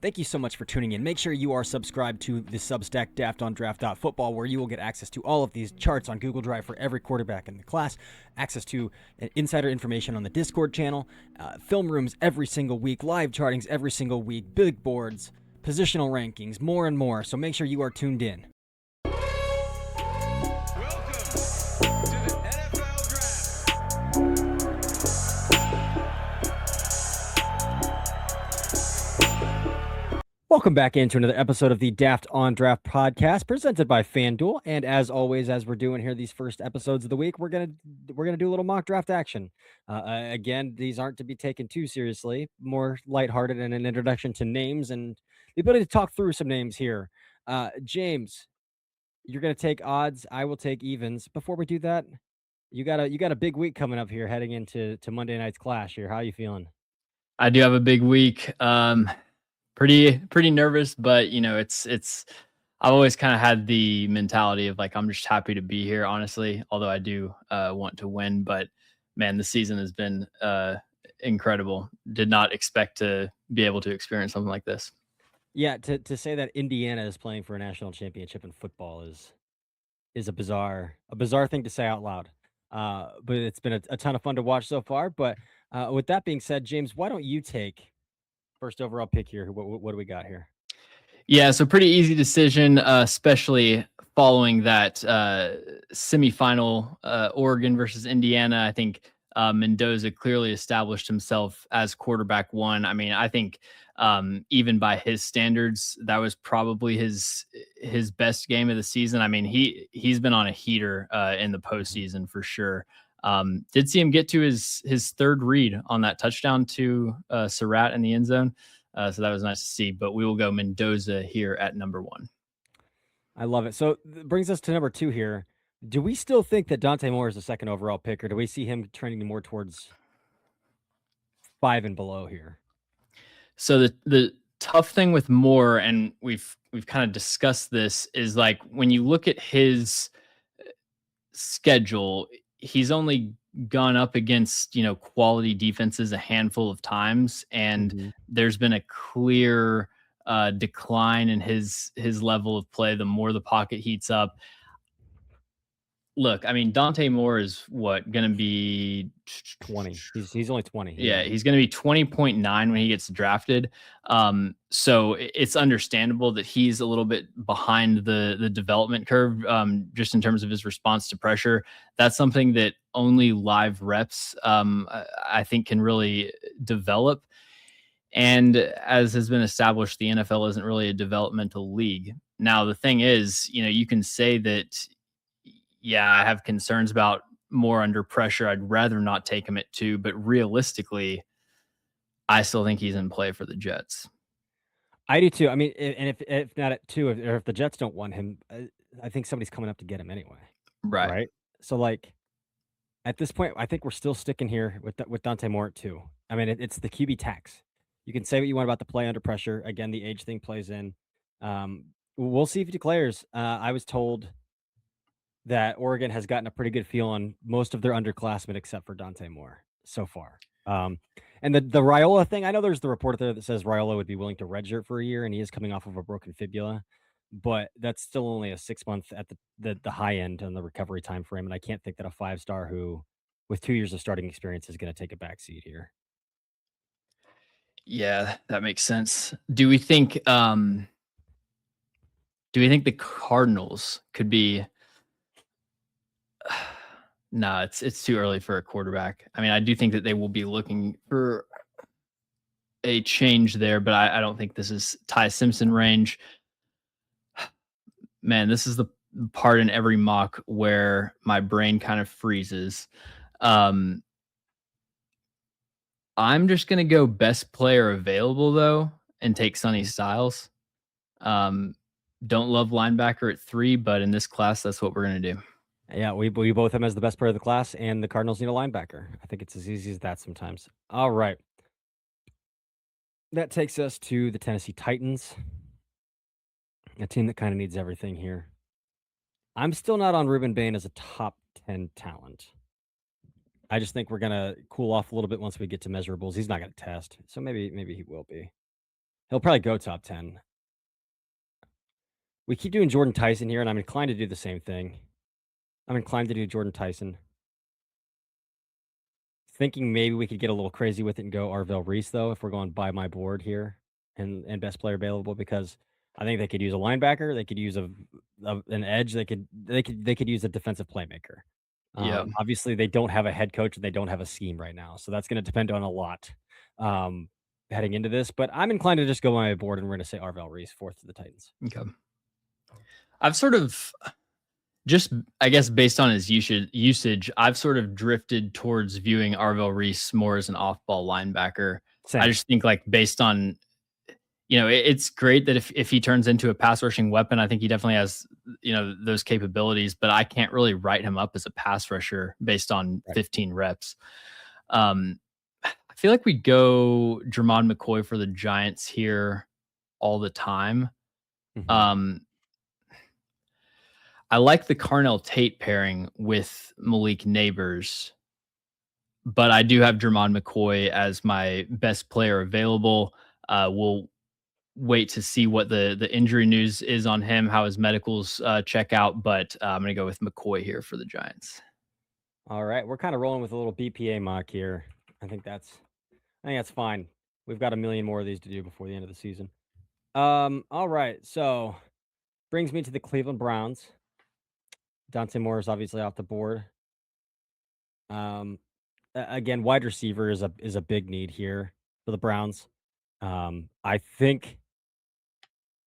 Thank you so much for tuning in. Make sure you are subscribed to the Substack DaftOnDraft.football, where you will get access to all of these charts on Google Drive for every quarterback in the class, access to insider information on the Discord channel, film rooms every single week, live chartings every single week, big boards, positional rankings, more and more. So make sure you are tuned in. Welcome back into another episode of the Daft on Draft podcast presented by FanDuel. And as always, as we're doing here these first episodes of the week, we're gonna do a little mock draft action. Again, these aren't to be taken too seriously, more lighthearted and an introduction to names and the ability to talk through some names here. James, you're gonna take odds. I will take evens. Before we do that, you got a big week coming up here, heading into Monday night's clash here. How are you feeling? I do have a big week. Pretty nervous, but it's I've always kind of had the mentality of like I'm just happy to be here, honestly. Although I do want to win, but man, the season has been incredible. Did not expect to be able to experience something like this. Yeah, to say that Indiana is playing for a national championship in football is a bizarre thing to say out loud. But it's been a ton of fun to watch so far. But with that being said, James, why don't you take first overall pick here? What do we got here? Yeah, so pretty easy decision, especially following that semifinal, Oregon versus Indiana. I think Mendoza clearly established himself as quarterback one. I mean, I think even by his standards, that was probably his best game of the season. I mean, he's been on a heater in the postseason for sure. Did see him get to his third read on that touchdown to Surratt in the end zone. So that was nice to see. But we will go Mendoza here at number one. I love it. So brings us to number two here. Do we still think that Dante Moore is the second overall pick, or do we see him trending more towards 5 and below here? So the tough thing with Moore, and we've kind of discussed this, is like when you look at his schedule, he's only gone up against quality defenses a handful of times, and Mhm. there's been a clear decline in his level of play the more the pocket heats up. Look, I mean, Dante Moore is what going to be 20. He's only 20. yeah, Yeah. he's going to be 20.9 when he gets drafted. So it's understandable that he's a little bit behind the development curve, just in terms of his response to pressure. That's something that only live reps, I think, can really develop. And as has been established, the NFL isn't really a developmental league. Now, the thing is, you can say that, yeah, I have concerns about more under pressure. I'd rather not take him at 2, but realistically, I still think he's in play for the Jets. I do too. I mean, and if not at 2, or if the Jets don't want him, I think somebody's coming up to get him anyway, Right. right? So, like, at this point, I think we're still sticking here with Dante Moore at 2. I mean, it's the QB tax. You can say what you want about the play under pressure. Again, the age thing plays in. We'll see if he declares. I was told that Oregon has gotten a pretty good feel on most of their underclassmen except for Dante Moore so far. And the Raiola thing, I know there's the report there that says Raiola would be willing to redshirt for a year, and he is coming off of a broken fibula, but that's still only a 6 month at the high end on the recovery time frame. And I can't think that a 5-star who with 2 years of starting experience is going to take a back seat here. Yeah, that makes sense. Do we think the Cardinals could be no, it's too early for a quarterback. I mean, I do think that they will be looking for a change there, but I don't think this is Ty Simpson range. Man, this is the part in every mock where my brain kind of freezes. Um, I'm just gonna go best player available though, and take Sonny Mhm. Styles. Um, don't love linebacker at 3, but in this class, that's what we're gonna do. Yeah, we both have him as the best player of the class, and the Cardinals need a linebacker. I think it's as easy as that sometimes. All right. That takes us to the Tennessee Titans, a team that kind of needs everything here. I'm still not on Ruben Bain as a top 10 talent. I just think we're gonna cool off a little bit once we get to measurables. He's not gonna test, so maybe he will be. He'll probably go top 10. We keep doing Jordan Tyson here, and I'm inclined to do the same thing. I'm inclined to do Jordan Tyson. Thinking maybe we could get a little crazy with it and go Arvell Reese, though, if we're going by my board here and best player available, because I think they could use a linebacker, they could use an edge, they could use a defensive playmaker. Yeah. Obviously, they don't have a head coach and they don't have a scheme right now, so that's going to depend on a lot um, heading into this. But I'm inclined to just go by my board, and we're going to say Arvell Reese fourth to the Titans. Okay. I've sort of just, I guess, based on his usage, I've sort of drifted towards viewing Arvell Reese more as an off-ball linebacker. I Same. just think, like, based on, it's great that if he turns into a pass rushing weapon, I think he definitely has, those capabilities, but I can't really write him up as a pass rusher based on Right. 15 reps. I feel like we go Jermon McCoy for the Giants here all the time. Mhm. Um, I like the Carnell Tate pairing with Malik Neighbors, but I do have Jermon McCoy as my best player available. We'll wait to see what the injury news is on him, how his medicals check out, but I'm going to go with McCoy here for the Giants. All right, we're kind of rolling with a little BPA mock here. I think that's I think that's fine. We've got a million more of these to do before the end of the season. All right, so brings me to the Cleveland Browns. Dante Moore is obviously off the board. Um, again, wide receiver is a big need here for the Browns. I think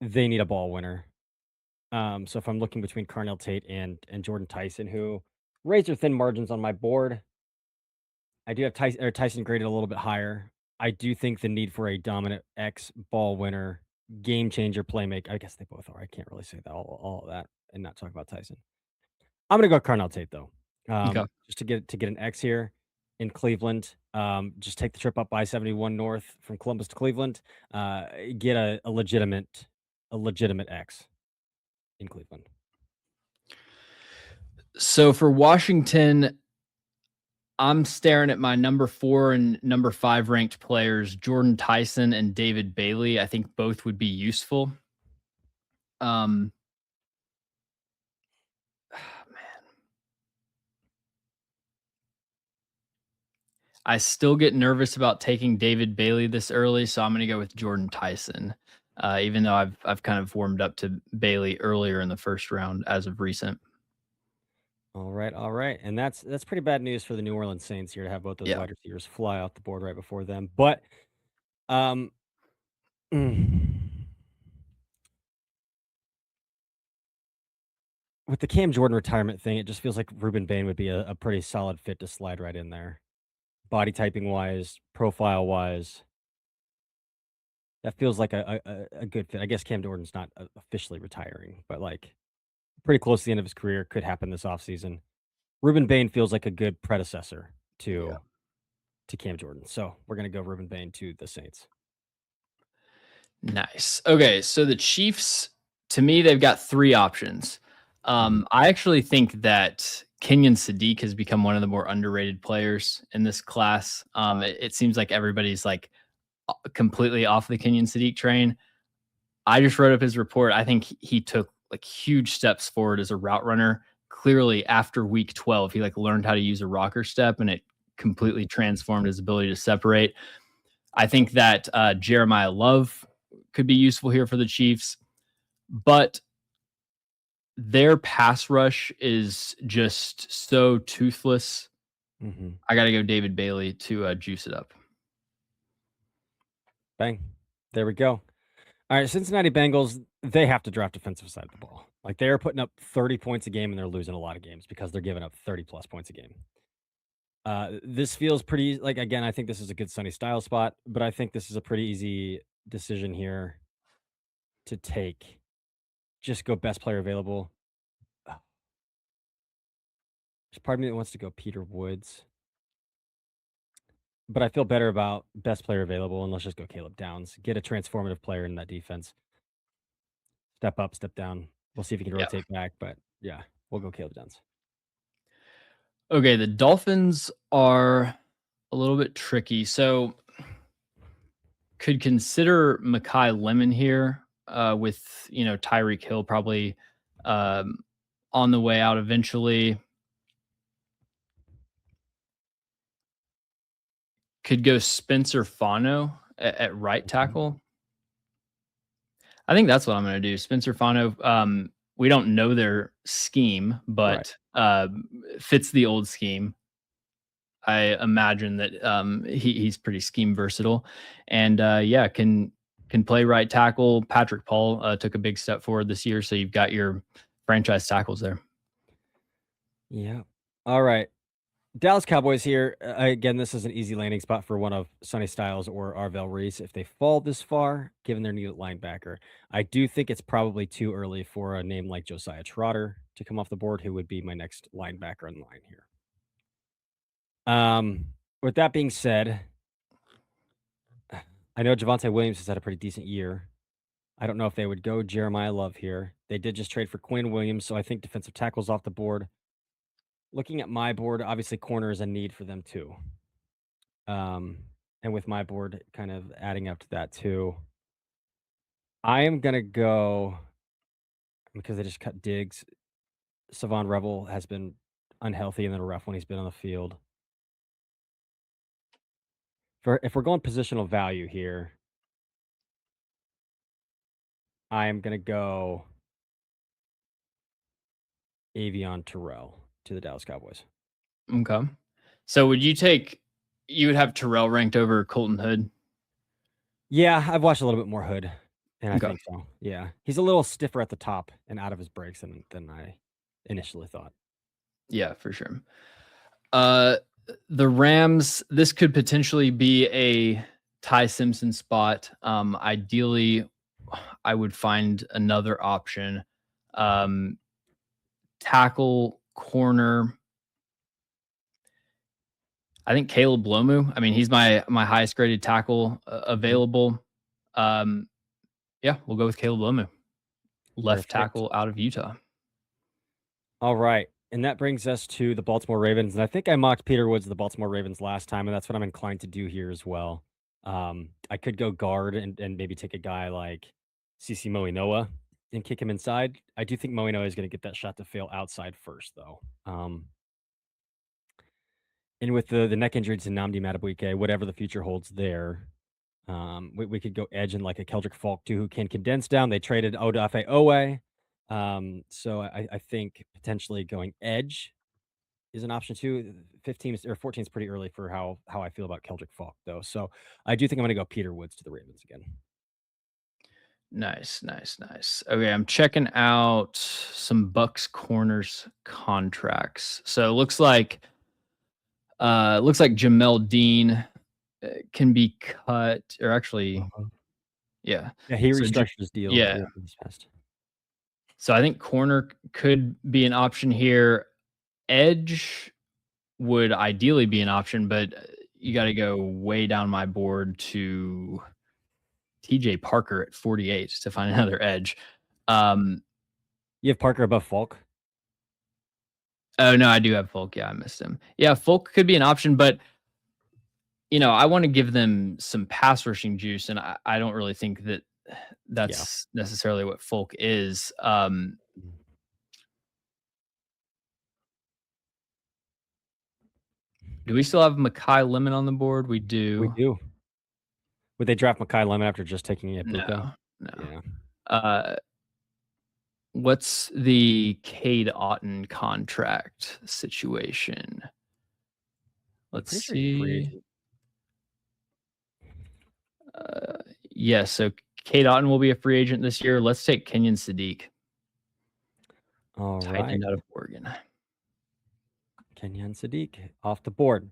they need a ball winner. So if I'm looking between Carnell Tate and Jordan Tyson, who razor thin margins on my board, I do have Tyson graded a little bit higher. I do think the need for a dominant X ball winner, game changer playmaker. I guess they both are. I can't really say that all of that and not talk about Tyson. I'm gonna go Carnell Tate though. Okay. Just to get an X here in Cleveland. Just take the trip up by 71 north from Columbus to Cleveland. Get a legitimate X in Cleveland. So for Washington, I'm staring at my number 4 and number 5 ranked players, Jordan Tyson and David Bailey. I think both would be useful. Um, man, I still get nervous about taking David Bailey this early, so I'm going to go with Jordan Tyson. Even though I've kind of warmed up to Bailey earlier in the first round as of recent. All right, and that's pretty bad news for the New Orleans Saints here to have both those Yeah. wide receivers fly off the board right before them. But um, with the Cam Jordan retirement thing, it just feels like Ruben Bain would be a pretty solid fit to slide right in there, body typing wise, profile wise. That feels like a good fit. I guess Cam Jordan's not officially retiring, but like pretty close to the end of his career. Could happen this offseason. Ruben Bain feels like a good predecessor Yeah. to Cam Jordan. So we're gonna go Ruben Bain to the Saints. Nice. Okay, so the Chiefs, to me, they've got 3 options. Mhm. I actually think that Kenyon Sadiq has become one of the more underrated players in this class. It seems like everybody's like completely off the Kenyon Sadiq train. I just wrote up his report. I think he took like huge steps forward as a route runner. Clearly, after week 12, he like learned how to use a rocker step, and it completely transformed his ability to separate. I think that Jeremiah Love could be useful here for the Chiefs, but their pass rush is just so toothless. Mhm. I got to go David Bailey to juice it up. Bang. There we go. All right, Cincinnati Bengals, they have to draft defensive side of the ball. Like they are putting up 30 points a game and they're losing a lot of games because they're giving up 30 plus points a game. This feels pretty like again, I think this is a good Sunny style spot, but I think this is a pretty easy decision here to take. Just go best player available. Ugh, there's part of me that wants to go Peter Woods, but I feel better about best player available, and let's just go Caleb Downs. Get a transformative player in that defense. Step up, step down. We'll see if he can Yeah. rotate back, but yeah, we'll go Caleb Downs. Okay, the Dolphins are a little bit tricky. So could consider Makai Lemon here, with, Tyreek Hill probably, um, on the way out eventually. Could go Spencer Fano at right Okay. tackle. I think that's what I'm gonna do. Spencer Fano, we don't know their scheme, Right. but, fits the old scheme. I imagine that, he's pretty scheme versatile, and, yeah, can play right tackle. Patrick Paul, took a big step forward this year, so you've got your franchise tackles there. Yeah. All right. Dallas Cowboys here. Again, this is an easy landing spot for one of Sonny Styles or Arvell Reese if they fall this far, given their new linebacker. I do think it's probably too early for a name like Josiah Trotter to come off the board, who would be my next linebacker in line here. With that being said, I know Javonte Williams has had a pretty decent year. I don't know if they would go Jeremiah Love here. They did just trade for Quinn Williams, so I think defensive tackle's off the board. Looking at my board, obviously corner is a need for them too. Um, and with my board kind of adding up to that too, I am gonna go because they just cut Diggs. Savon Rebel has been unhealthy and then rough when he's been on the field. For if we're going positional value here, I am gonna go Avion Terrell to the Dallas Cowboys. Okay. So you would have Terrell ranked over Colton Hood? Yeah, I've watched a little bit more Hood, and I Okay. think so. Yeah, he's a little stiffer at the top and out of his breaks than I initially thought. Yeah, for sure. Uh, the Rams, this could potentially be a Ty Simpson spot. Ideally, I would find another option. Um, tackle, corner. I think Caleb Lomu. I mean, he's my highest graded tackle Mhm. available. Um, yeah, we'll go with Caleb Lomu, left Perfect. tackle out of Utah. All right. And that brings us to the Baltimore Ravens. And I think I mocked Peter Woods of the Baltimore Ravens last time, and that's what I'm inclined to do here as well. I could go guard and maybe take a guy like CC Moinoa and kick him inside. I do think Moinoa is going to get that shot to fail outside first, though. And with the neck injury to Namdi Madubuike, whatever the future holds there, we could go edge and like a Keldrick Falk too, who can condense down. They traded Odafe Owe. So I think potentially going edge is an option too. 15 or 14 is pretty early for how I feel about Keldrick Falk, though. So I do think I'm going to go Peter Woods to the Ravens again. Nice, nice, nice. Okay, I'm checking out some Bucks corners contracts. So it looks like Jamel Dean can be cut, or actually, Uh-huh. yeah. Yeah, he So restructured his deal. yeah, Yeah, this past. so I think corner could be an option here. Edge would ideally be an option, but you got to go way down my board to TJ Parker at 48 to find another edge. Um, You have Parker above Falk. oh no, I do have Folk. Yeah, I missed him. Yeah, Folk could be an option, but I want to give them some pass rushing juice, and I don't really think that Yeah. that's necessarily what Folk is. Mhm. Do we still have Makai Lemon on the board? We We do. do. Would they draft Makai Lemon after just taking Ibuka? No, no. Yeah. Uh, what's the Cade Otten contract situation? I'm Let's pretty sure he's a free see. agent. Uh, yes, so Cade Otten will be a free agent this year. Let's take Kenyon Sadiq, All tight right. end out of Oregon. Kenyan Sadiq off the board.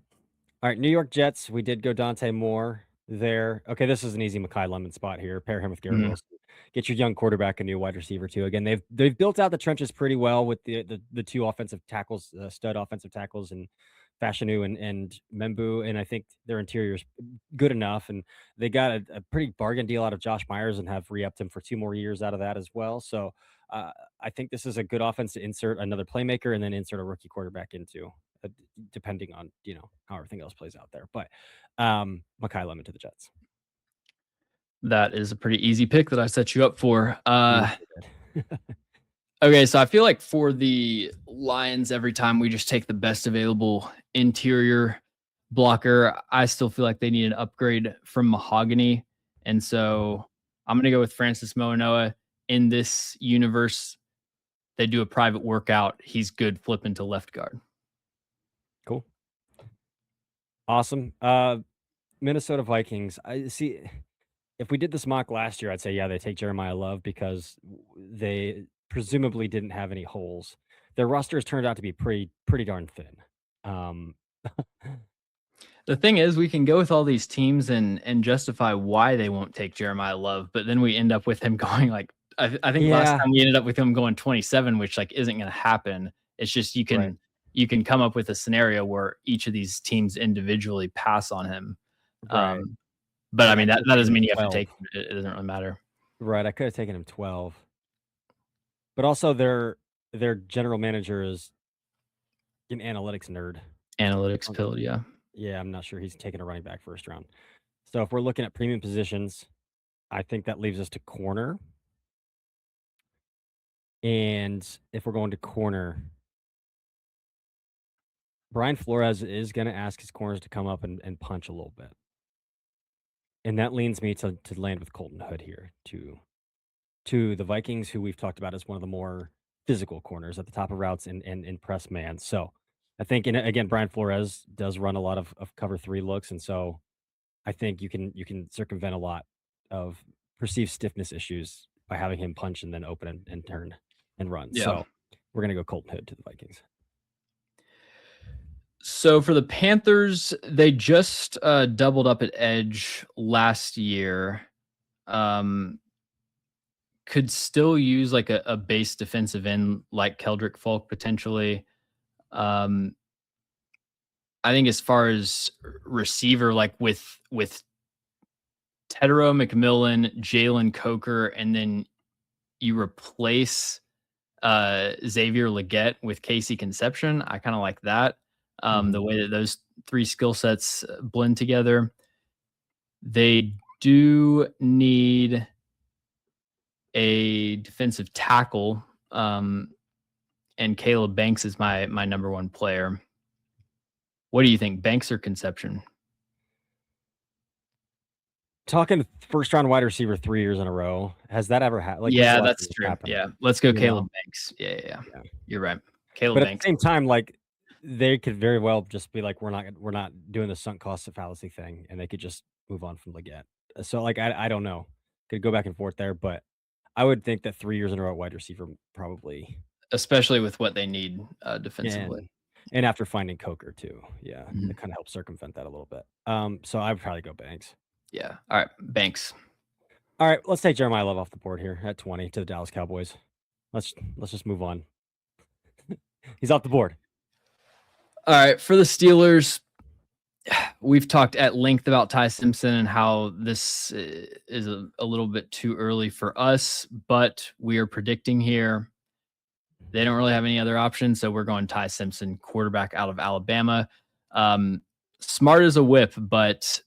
All right, New York Jets. We did go Dante Moore there. Okay, this is an easy Makai Lemon spot here. Pair him with Garrett Mhm. Wilson. Get your young quarterback a new wide receiver too. Again, they've built out the trenches pretty well with the two offensive tackles, stud offensive tackles, and Fashanu and Membu. And I think their interior is good enough. And they got a pretty bargain deal out of Josh Myers and have re-upped him for 2 more years out of that as well. So uh, I think this is a good offense to insert another playmaker and then insert a rookie quarterback into, depending on how everything else plays out there. But Makai Lemon to the Jets. That is a pretty easy pick that I set you up for. You sure did. Okay, so I feel like for the Lions, every time we just take the best available interior blocker, I still feel like they need an upgrade from Mahogany. And Mhm. so I'm going to go with Francis Moanoa. In this universe, they do a private workout. He's good flipping to left guard. Cool. Awesome. Minnesota Vikings. I see. If we did this mock last year, I'd say, yeah, they take Jeremiah Love because they presumably didn't have any holes. Their rosters turned out to be pretty darn thin. Um, The thing is, we can go with all these teams and justify why they won't take Jeremiah Love, but then we end up with him going like I think last yeah, time we ended up with him going 27, which like isn't going to happen. It's just right, you can come up with a scenario where each of these teams individually pass on him. right. But I Like I mean could have that taken doesn't him mean you have to 12. take him. It doesn't really matter. Right, I could have taken him 12. But also their general manager is an analytics nerd. Analytics Um, pill, yeah. yeah, I'm not sure he's taking a running back first round. So if we're looking at premium positions, I think that leaves us to corner. And if we're going to corner, Brian Flores is going to ask his corners to come up and punch a little bit. And that leads me to land with Colton Hood here to the Vikings, who we've talked about as one of the more physical corners at the top of routes and press man. So I think, and again, Brian Flores does run a lot of cover three looks. And so I think you can circumvent a lot of perceived stiffness issues by having him punch and then open and turn and run. Yeah. So we're gonna go Colton Hood to the Vikings. So for the Panthers, they just doubled up at edge last year. Um, could still use like a base defensive end like Keldrick Falk potentially. Um, I think as far as receiver, like with Tedero McMillan, Jalen Coker, and then you replace Xavier Leggett with Casey Conception. I kind of like that. The Mhm. way that those three skill sets blend together. They do need a defensive tackle. And Caleb Banks is my number one player. What do you think, Banks or Conception? Talking first round wide receiver 3 years in a row. Has that ever happened? Like, when's the Yeah, last time that's this true. happened? Yeah, let's go You know? Caleb Banks. Yeah, yeah, yeah. Yeah. You're right. Caleb But at the Banks. same time, like, they could very well just be like, we're not doing the sunk cost fallacy thing, and they could just move on from Leggett. So, like, I don't know. Could go back and forth there, but I would think that 3 years in a row at wide receiver probably Especially with what they need defensively. and after finding Coker too. Yeah, Mhm. it kinda helps circumvent that a little bit. So I would probably go Banks. Yeah. All right, Banks. Alright, let's take Jeremiah Love off the board here at 20 to the Dallas Cowboys. Let's just move on. He's off the board. All right, for the Steelers, we've talked at length about Ty Simpson and how this is a little bit too early for us, but we are predicting here they don't really have any other options, so we're going Ty Simpson, quarterback out of Alabama. Um, Smart as a whip, but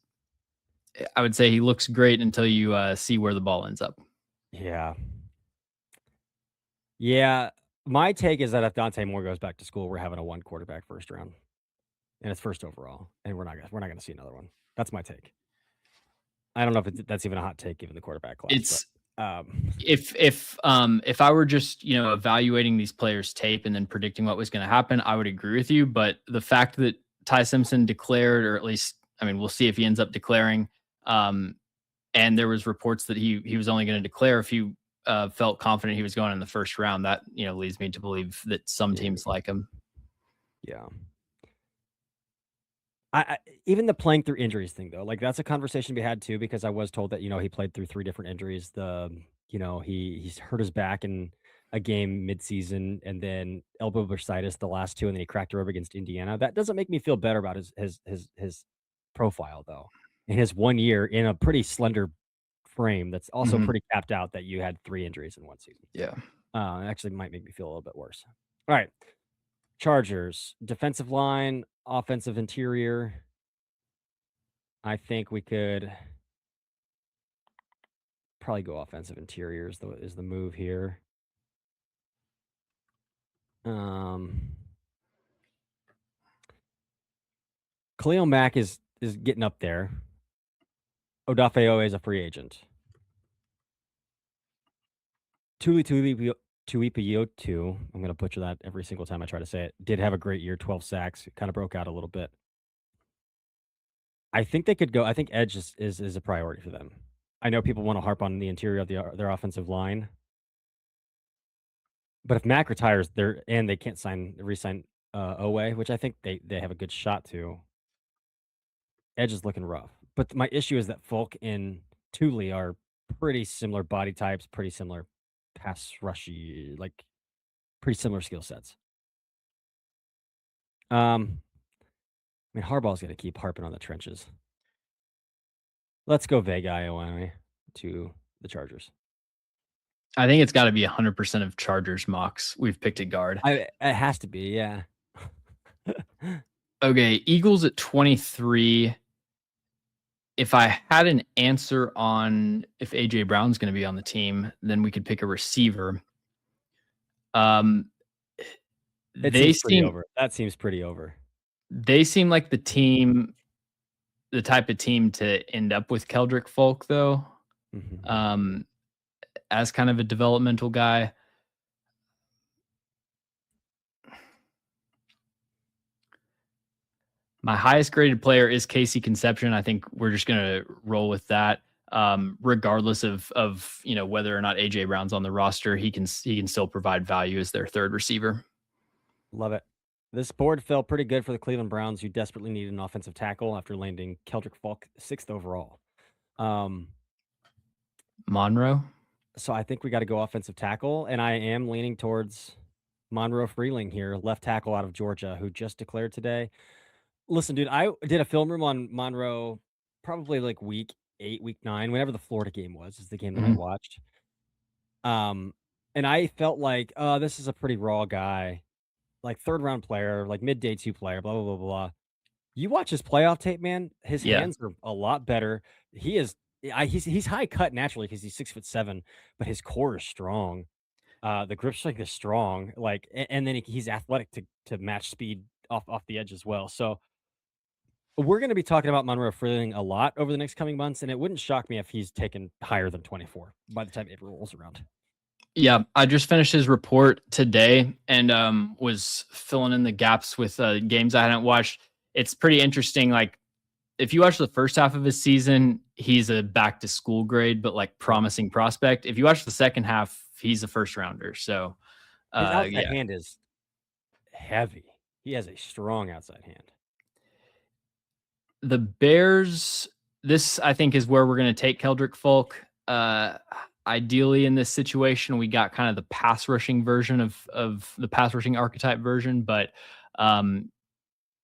I would say he looks great until you see where the ball ends up. Yeah. Yeah, my take is that if Dante Moore goes back to school, we're having a 1 quarterback first round, and it's first overall, and we're not gonna see another one. That's my take. I don't know if that's even a hot take given the quarterback class, but, It's um, if I were just evaluating these players' tape and then predicting what was going to happen, I would agree with you. But the fact that Ty Simpson declared, or at least I mean, we'll see if he ends up declaring. Um, and there was reports that he was only going to declare if he felt confident he was going in the first round. That leads me to believe that some yeah, teams like him. yeah. I even the playing through injuries thing though, like that's a conversation we had too because I was told that, he played through 3 different injuries. He's hurt his back in a game midseason and then elbow bursitis the last 2, and then he cracked a rib against Indiana. That doesn't make me feel better about his profile though. In his 1 year in a pretty slender frame that's also Mhm. pretty capped out that you had 3 injuries in 1 season. Yeah. It actually might make me feel a little bit worse. All right. Chargers, defensive line, offensive interior. I think we could Probably go offensive interior is the move here. Um, Khalil Mack is getting up there. Odafe is a free agent. Tuipuyotu, I'm gonna butcher that every single time I try to say it, did have a great year, 12 sacks, kinda broke out a little bit. I think they could go I think edge is a priority for them. I know people wanna harp on the interior of their offensive line, but if Mack retires, they can't re-sign, Owe, which I think they have a good shot to, edge is looking rough. But my issue is that Folk and Thule are pretty similar body types, pretty similar pass rushy, like, pretty similar skill sets. I mean, Harbaugh's gonna keep harping on the trenches. Let's go Vega, Iowa to the Chargers. I think it's got to be 100% of Chargers mocks. We've picked a guard. It has to be, yeah. Okay, Eagles at 23. If I had an answer on if AJ Brown's going to be on the team, then we could pick a receiver. Um, It they seems pretty seem over. That seems pretty over. they seem like the type of team to end up with Keldrick Folk though. Mhm. Um, as kind of a developmental guy. My highest graded player is Casey Conception. I think we're just gonna roll with that. Regardless of whether or not AJ Brown's on the roster, he can still provide value as their third receiver. Love it. This board fell pretty good for the Cleveland Browns, who desperately needed an offensive tackle after landing Keldrick Falk 6th overall. Um, Monroe. so I think we gotta go offensive tackle, and I am leaning towards Monroe Freeling here, left tackle out of Georgia, who just declared today. Listen, dude, I did a film room on Monroe probably like week 8, week 9, whenever the Florida game was, is the game that I Mhm. watched. Um, and I felt like, "Oh, this is a pretty raw guy, like 3rd round player, like mid day 2 player, blah, blah, blah, blah." You watch his playoff tape, man, his Yeah. hands are a lot better. He is he's high cut naturally because he's 6'7", but his core is strong. The grip strength is strong, like, and then he's athletic to match speed off the edge as well. So we're going to be talking about Monroe Freeling a lot over the next coming months, and it wouldn't shock me if he's taken higher than 24 by the time April rolls around. Yeah, I just finished his report today and was filling in the gaps with games I hadn't watched. It's pretty interesting. Like if you watch the first half of his season, he's a back to school grade, but like Yep. promising prospect. If you watch the second half, he's a first rounder. So His outside yeah, hand is heavy. He has a strong outside hand. the Bears. This I think is where we're going to take Keldrick Folk. Uh, Ideally, in this situation, we got kind of the pass rushing version of the pass rushing archetype version, but um,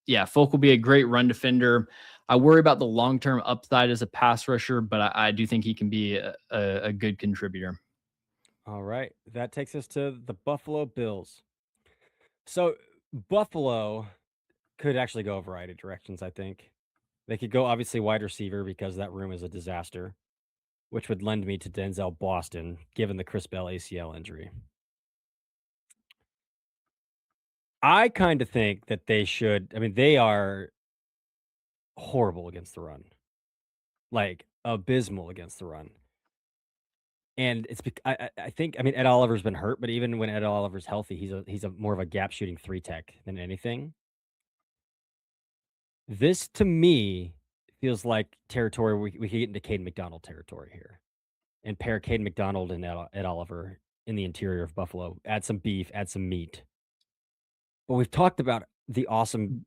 yeah, Folk will be a great run defender. I worry about the long term upside as a pass rusher, but I do think he can be a good contributor. All right. That takes us to the Buffalo Bills. So Buffalo could actually go a variety of directions, I think. They could go obviously wide receiver because that room is a disaster, which would lend me to Denzel Boston, given the Chris Bell ACL injury. I kind of think that they should. I mean, they are horrible against the run, like abysmal against the run. And I think I mean Ed Oliver's been hurt, but even when Ed Oliver's healthy, he's a more of a gap shooting 3 tech than anything. This to me feels like territory we could get into Caden McDonald territory here and pair Caden McDonald and Ed Oliver in the interior of Buffalo. Add some beef, add some meat. But we've talked about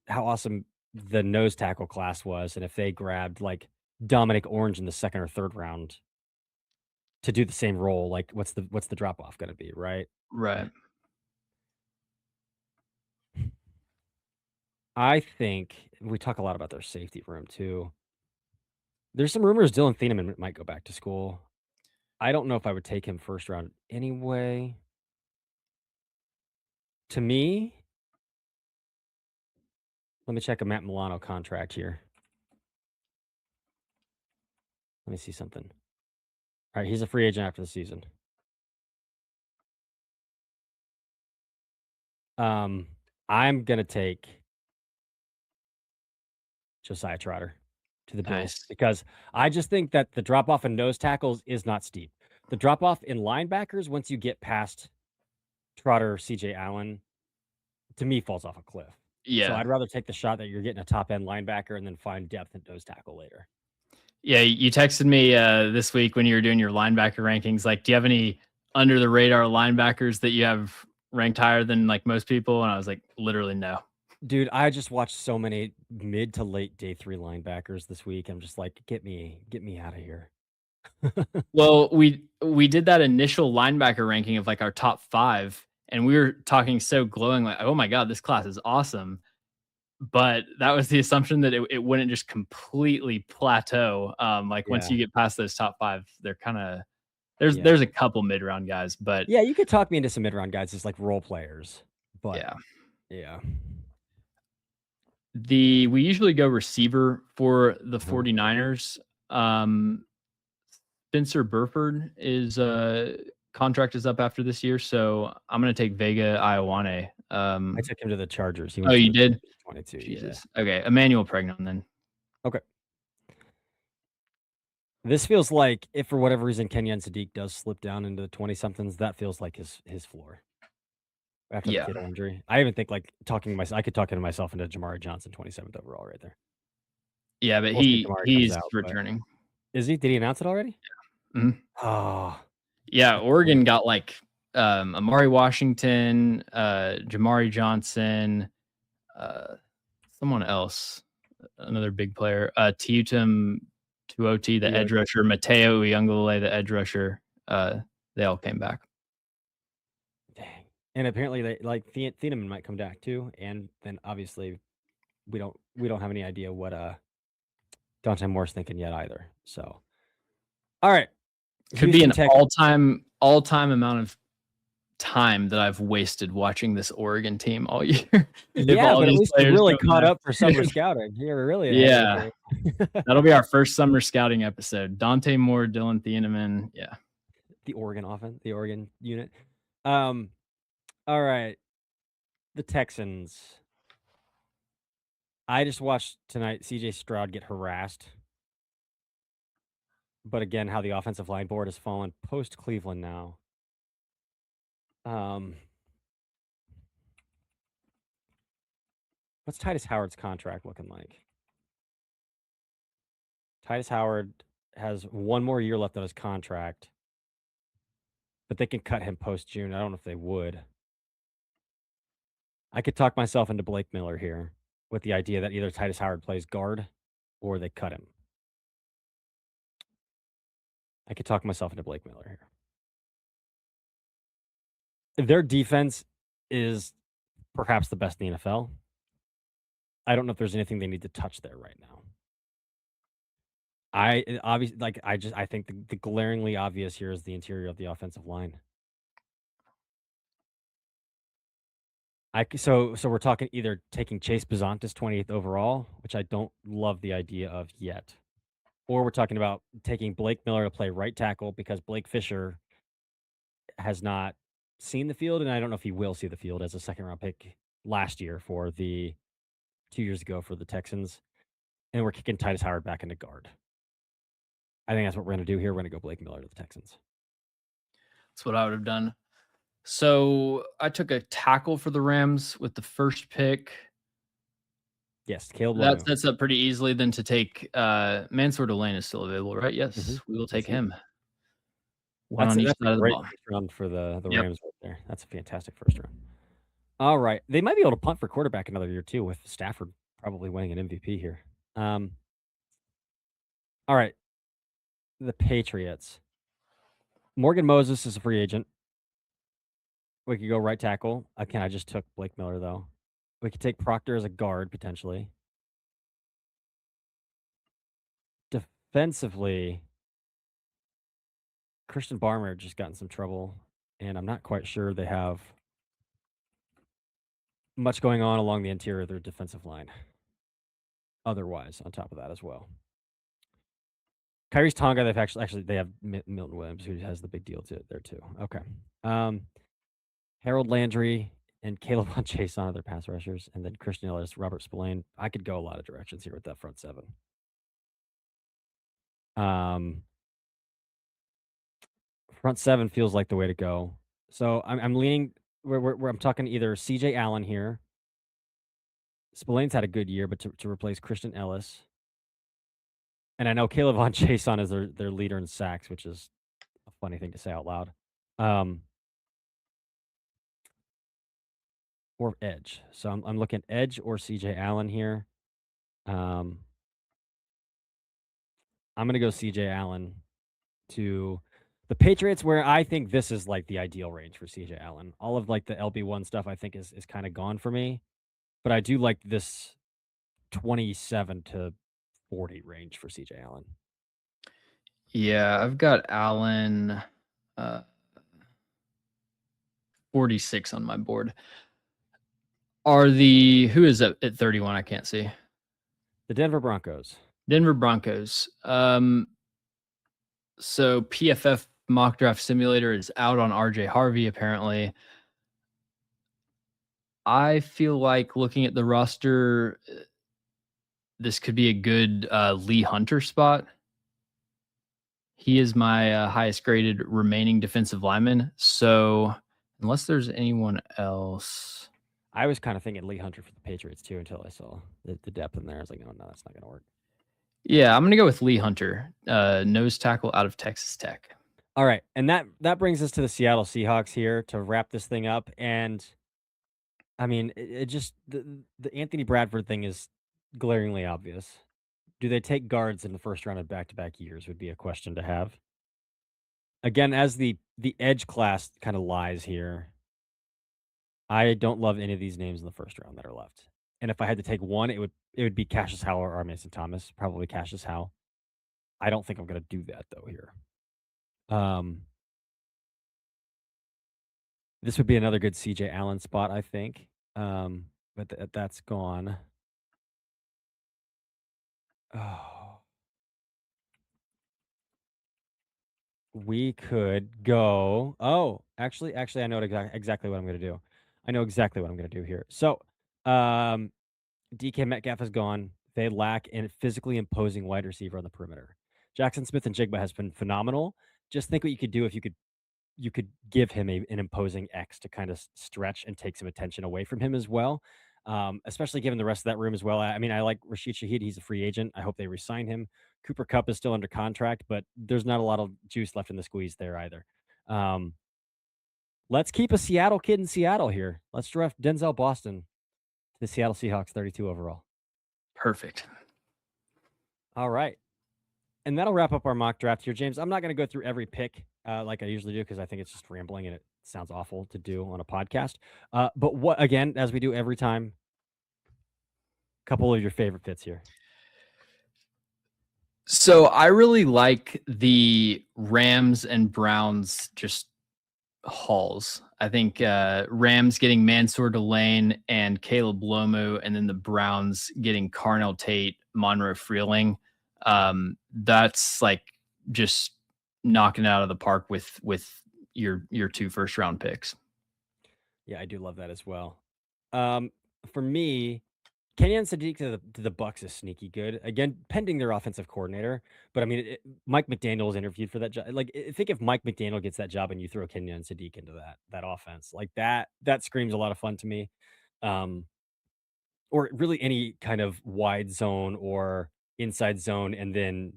how awesome the nose tackle class was, and if they grabbed like Dominic Orange in the 2nd or 3rd round to do the same role, like what's the drop off going to be, right? Right. I think we talk a lot about their safety room too. There's some rumors Dylan Thieneman might go back to school. I don't know if I would take him 1st round anyway. To me, let me check a Matt Milano contract here. Let me see something. All right, he's a free agent after the season. Um, I'm gonna take Josiah Trotter to the Bills Nice. because I just think that the drop off in nose tackles is not steep. The drop off in linebackers once you get past Trotter, CJ Allen, to me falls off a cliff. So Yeah. I'd rather take the shot that you're getting a top end linebacker and then find depth at nose tackle later. Yeah, you texted me this week when you were doing your linebacker rankings. Like, do you have any under the radar linebackers that you have ranked higher than like most people? And I was like, literally no. Dude, I just watched so many mid to late day 3 linebackers this week. I'm just like, get me out of here." Well, we did that initial linebacker ranking of like our top 5, and we were talking so glowing, like, "Oh my god, this class is awesome." But that was the assumption that it wouldn't just completely plateau. Like once Yeah, you get past those top 5, they're kind of there's yeah. there's a couple mid round guys, but Yeah, you could talk me into some mid-round guys as, like, role players, but yeah. yeah. We usually go receiver for the Uh-huh. 49ers. Um, Spencer Burford is contract is up after this year, so I'm gonna take Vega Iowane. I took him to the Chargers. He Oh, went to you the did? 22, yeah. Jesus. Okay, Emmanuel Pregnon then. Okay. This feels like if for whatever reason Kenyon Sadiq does slip down into the 20 somethings, that feels like his floor after the Yeah. Kittle injury. I even think like talking myself I could talk into myself into Jamari Johnson 27th overall right there. Yeah, but We'll see if Jamari comes he's out, but returning. is he? Did he announce it already? Mhm. Oh, Yeah, that's great. Oregon got like Amari Washington, Jamari Johnson, uh, someone else, another big player, Tutum Tuoti, the edge Coyote. rusher, Mateo Uyunglele, the edge rusher. They all came back. Dang. And apparently they like Thieneman might come back too. And then obviously we don't have any idea what Dante Moore's thinking yet either. So all right. Could be Houston an Tech. all time amount of time that I've wasted watching this Oregon team all year. If Yeah, all but at these least you players really come caught back, up for summer scouting. You're really ahead of the yeah, game. that'll be our first summer scouting episode. Dante Moore, Dylan Thieneman, yeah. The Oregon offense, the Oregon unit. Um, all right. The Texans. I just watched tonight CJ Stroud get harassed. But again, how the offensive line board has fallen post Cleveland now. Um, what's Titus Howard's contract looking like? Titus Howard has one more year left on his contract, but they can cut him post June. I don't know if they would. I could talk myself into Blake Miller here with the idea that either Titus Howard plays guard or they cut him. I could talk myself into Blake Miller here. Their defense is perhaps the best in the NFL. I don't know if there's anything they need to touch there right now. I obviously like I think the glaringly obvious here is the interior of the offensive line. So we're talking either taking Chase Bizantis 28th overall, which I don't love the idea of yet, or we're talking about taking Blake Miller to play right tackle because Blake Fisher has not seen the field, and I don't know if he will see the field as a second round pick last year for the 2 years ago for the Texans, and we're kicking Titus Howard back into guard. I think that's what we're gonna do here. We're gonna go Blake Miller to the Texans. That's what I would have done. So I took a tackle for the Rams with the first pick. Yes, Caleb That Lanu. sets up pretty easily then to take Mansour Delane is still available, right? Mhm. Yes, we will Yes, take he is. him. One on each That's a side of the great ball. first round for the Yep. Rams right there. That's a fantastic first round. All right. They might be able to punt for quarterback another year too, with Stafford probably winning an MVP here. All right. The Patriots. Morgan Moses is a free agent. We could go right tackle. Again, I just took Blake Miller though. We could take Proctor as a guard potentially. Defensively, Christian Barmer just got in some trouble, and I'm not quite sure they have much going on along the interior of their defensive line. Otherwise, on top of that as well. Kyrie's Tonga. They've actually they have Milton Williams, who has the big deal there too. Okay. Um, Harold Landry and Caleb on Chase on other pass rushers, and then Christian Ellis, Robert Spillane. I could go a lot of directions here with that front seven. Um, Front seven feels like the way to go. So I'm leaning where I'm talking either CJ Allen here. Spillane's had a good year, but to replace Christian Ellis. And I know Caleb Von Chason is their leader in sacks, which is a funny thing to say out loud. Or edge. So I'm looking edge or CJ Allen here. I'm gonna go CJ Allen to the Patriots, where I think this is like the ideal range for CJ Allen. All of like the LB1 stuff I think is kind of gone for me. But I do like this 27 to 40 range for CJ Allen. Yeah, I've got Allen 46 on my board. Who is at 31? I can't see. The Denver Broncos. Denver Broncos. So PFF mock draft simulator is out on RJ Harvey apparently. I feel like looking at the roster, this could be a good Lee Hunter spot. He is my highest graded remaining defensive lineman. So unless there's anyone else. I was kind of thinking Lee Hunter for the Patriots too until I saw the depth in there. I was like, oh, no, that's not going to work. Yeah, I'm going to go with Lee Hunter, nose tackle out of Texas Tech. All right. And that brings us to the Seattle Seahawks here to wrap this thing up. And I mean, it just the Anthony Bradford thing is glaringly obvious. Do they take guards in the first round of back-to-back years would be a question to have. Again, as the edge class kind of lies here, I don't love any of these names in the first round that are left. And if I had to take one, it would be Cassius Howe or Mason Thomas, probably Cassius Howe. I don't think I'm going to do that though here. This would be another good CJ Allen spot, I think. But that's gone. Oh. We could go. Oh, actually, I know exactly what I'm going to do. I know exactly what I'm going to do here. So, DK Metcalf is gone. They lack a physically imposing wide receiver on the perimeter. Jackson Smith and Jigba has been phenomenal. Just think what you could do if you could give him an imposing X to kind of stretch and take some attention away from him as well. Especially given the rest of that room as well. I mean, I like Rashid Shaheed. He's a free agent. I hope they resign him. Cooper Kupp is still under contract, but there's not a lot of juice left in the squeeze there either. Let's keep a Seattle kid in Seattle here. Let's draft Denzel Boston to the Seattle Seahawks, 32 overall. Perfect. All right. And that'll wrap up our mock draft here, James. I'm not going to go through every pick like I usually do because I think it's just rambling and it sounds awful to do on a podcast. But what, again, as we do every time, a couple of your favorite fits here. So I really like the Rams and Browns just hauls. I think Rams getting Mansour Delane and Caleb Lomu, and then the Browns getting Carnell Tate, Monroe Freeling. That's like just knocking it out of the park with your 2 first round picks. Yeah, I do love that as well. For me, Kenyon Sadiq to the Bucks is sneaky good. Again, pending their offensive coordinator. But I mean, Mike McDaniel was interviewed for that job. Like, think if Mike McDaniel gets that job and you throw Kenyon Sadiq into that offense, like that screams a lot of fun to me. Or really any kind of wide zone or inside zone, and then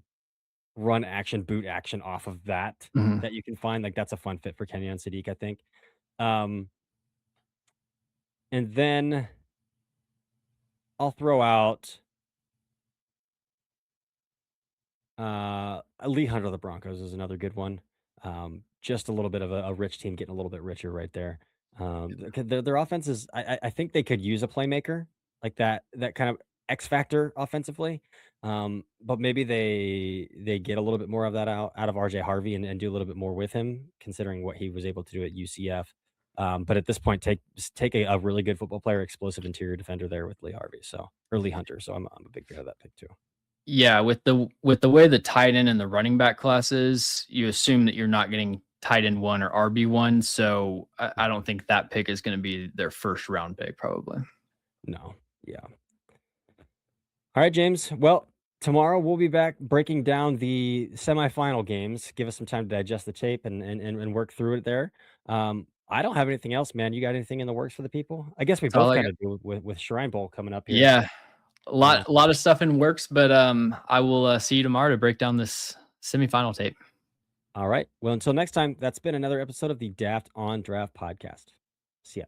run action, boot action off of that that you can find. Like that's a fun fit for Kenyon Sadiq, I think. And then I'll throw out Lee Hunter of the Broncos is another good one. Just a little bit of a rich team getting a little bit richer right there. Their offense is, I think they could use a playmaker like that kind of X factor offensively. But maybe they get a little bit more of that out of RJ Harvey and do a little bit more with him, considering what he was able to do at UCF. But at this point, take a really good football player, explosive interior defender there with Lee Harvey. Lee Hunter. So I'm a big fan of that pick too. Yeah, with the way the tight end and the running back class is, you assume that you're not getting tight end 1 or RB1, so I don't think that pick is gonna be their first round pick probably. No. Yeah. All right, James. Well, tomorrow we'll be back breaking down the semifinal games. Give us some time to digest the tape and work through it there. I don't have anything else, man. You got anything in the works for the people? I guess we So I both like kind of do with Shrine Bowl coming up here. Yeah, a lot of stuff in works, but, I will, see you tomorrow to break down this semifinal tape. All right. Well, until next time, that's been another episode of the Daft on Draft podcast. See ya.